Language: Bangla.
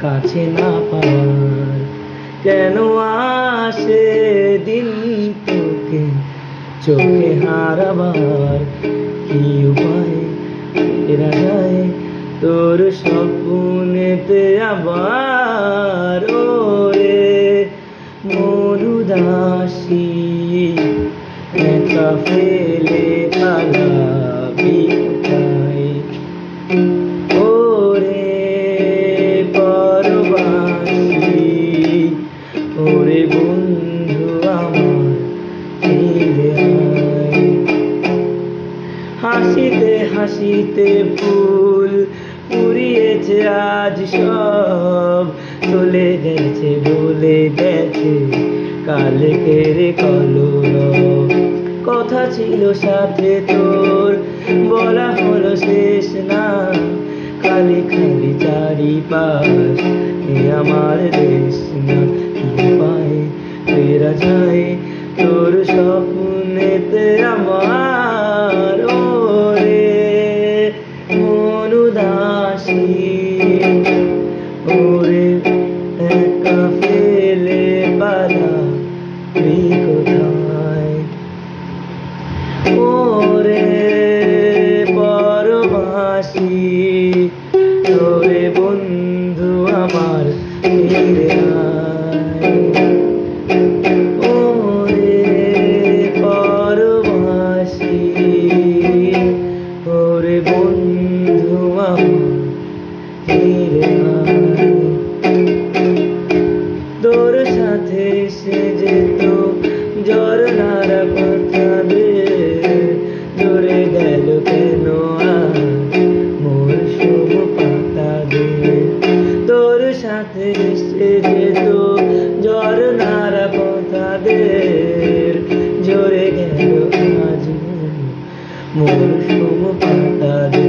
কাছে না পাওয়ার। কেন আসে দিন তোকে চোখে হারাবার, কি উপায় ফেরা যায় তোর স্বপ্নেতে আবার। ওরে মন উদাসী একা ফেলে পালাবি কোথায়। ওরে পরবাসী, ওরে বন্ধু আমার ফিরে আয়। হাসিতে হাসিতে ফুল পুড়িয়েছে আজ সব, চলে গেছে বলে গেছে কালকের কলরব। কথা ছিল সাথে তোর, বলা হলো শেষ না, খালি খালি চারিপাশ এ আমার দেশ না। কি পায় ফেরা যায় তোর স্বপ্নেতে আমার। ওরে মন উদাসী, ওরে একা ফেলে পালাবি কোথায়। ওরে পরবাসী, ওরে বন্ধু আমার ফিরে আয়। ওরে পরবাসী, ওরে বন্ধু আমার ফিরে আয়। তোর সাথে সে যেত ঝরনার কথা দে, জোরে গেল কেন আজ মরশুম পাতা দে। তোর সাথে সে যেত ঝরনার কথা দে, জোরে গেল আজ মরশুম পাতা দে।